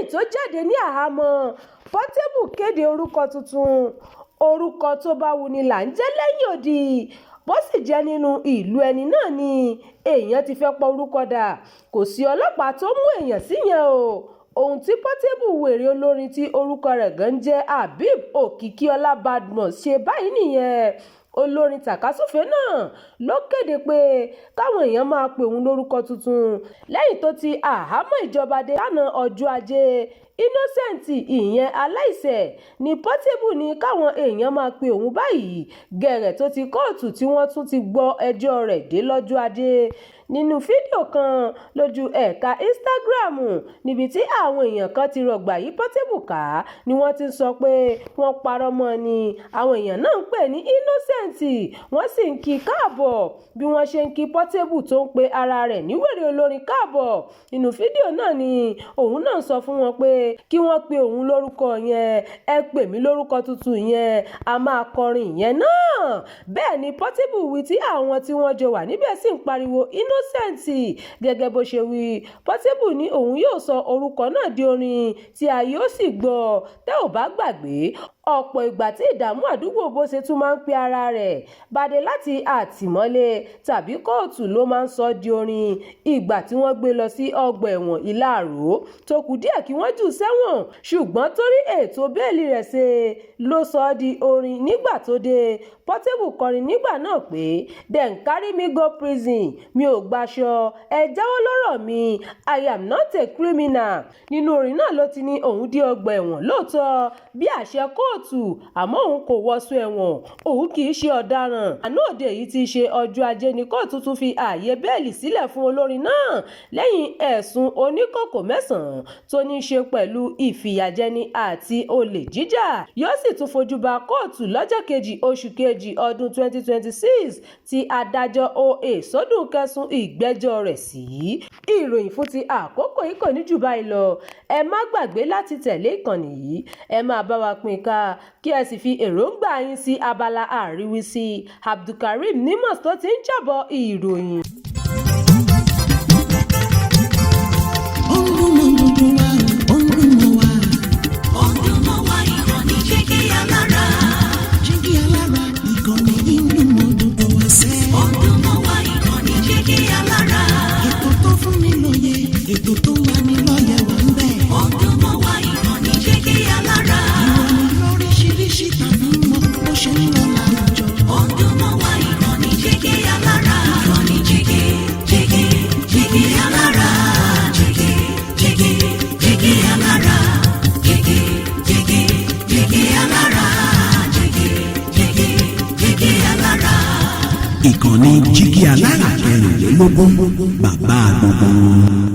lẹ́yìn tó jáde ní àhámọ́ Portable kéde orúkọ tuntun. Orúkọ tó bá wuni là ń jẹ́ lẹ́yìn odi. Bó sì jẹ́ nínú ìlú ẹni náà ni èèyàn ti fẹ́ pọ orúkọ dà. Kò sí ọlọ́pàá tó mú èèyàn síyẹn o. Ohun tí Portable wèrè olórin tí orúkọ rẹ̀ gan jẹ́ Habib Òkìkíọlá Badmus ṣe báyìí nìyẹn. Olórin tàkasúfèé náà ló kéde pé káwọn èèyàn máa pe òun lórúkọ tuntun lẹ́yìn tó ti àhámọ́ ìjọba dé lánàá ọjọ́ Ajé. Innocent ìyẹn aláìṣẹ̀ ni Portable ní káwọn èèyàn máa pe òun báyìí gẹ̀rẹ̀ tó ti kóòtù tí wọ́n tún ti gbọ́ ẹjọ́ rẹ̀ dé lọ́jọ́ Ajé. Nínú fídíò kan lójú ẹ̀ka Instagram níbi tí àwọn èèyàn kan ti rọ̀gbà yí Portable ká ni wọ́n ti sọ pé wọ́n parọ́ mọ́ ni àwọn èèyàn náà ń pè ní Innocent wọ́n sì ń kí káàbọ̀ bí wọ́n ṣe ń kí Portable tó ń pe ara rẹ̀ ní wèrè olórin káàbọ̀. Nínú fídíò náà ni òun náà sọ fún wọn pé kí wọ́n pe òun lórúkọ yẹn, ẹ pè mí lórúkọ tuntun yẹn, a máa kọrin yẹn náà. Bẹ́ẹ̀ ni Portable wí tí àwọn tí wọ́n jọ wà níbẹ̀ sì ń pariwo Innocent gẹ́gẹ́ bó ṣe wí. Portable ní òun yóò sọ orúkọ náà di orin tí a yóò sì gbọ́. Tẹ́ ò bá gbàgbé ọ̀pọ̀ ìgbà tí ìdààmú àdúgbò bó ṣe tún máa ń pe ara rẹ̀ bàdé láti àtìmọ́lé tàbí kóòtù ló máa ń sọ di orin. Ìgbà tí wọ́n gbé lọ sí ọgbà ẹ̀wọ̀n Ìlàró tó kù díẹ̀ kí wọ́n jù sẹ́wọ̀n ṣùgbọ́n torí ètò bẹ́ẹ̀lì rẹ̀ ṣe ló sọ ọ́ di orin nígbà tó dé. Portable kọrin nígbà náà pé dem carry me go prison, mi ò gbaṣọ, ẹ jáwọ́ lọ́rọ̀ mi, I am not a criminal. Nínú orin náà ló ti ní òun dé ọgbà ẹ̀wọ̀n lóòótọ́ bí àṣẹ kóòtù àmọ́ òun kò wọṣọ ẹ̀wọ̀n, òun kì í ṣe ọ̀daràn. Àná òde yìí ti ṣe ọjọ́ Ajé ní kóòtù tún fi ààyè bẹ́ẹ̀lì sílẹ̀ fún olórin náà lẹ́yìn ẹ̀sùn oníkòkò 9 tó ní í ṣe pẹ̀lú ìfìyàjẹni àti olè jíjà. Yóò sì tún fojú ba kóòtù lọ́jọ́ kejì oṣù kejì ọdún 2026 tí adájọ́ O.A. Sódùn kẹsùn ìgbẹ́jọ́ rẹ̀ sí. Ìròyìn fún ti àkókò yìí kò ní jù báyìí lọ. Ẹ má gbàgbé láti tẹ̀lé ìkànnì yìí. Ẹ máa bá wa pín ká kí ẹ sì fi èròǹgbà yín sí abala àríwísí. Abdulkareem Nimas tó ti ń jábọ̀ ìròyìn. Ìkànnì Jígí Alára 24 bàbá gbogbo.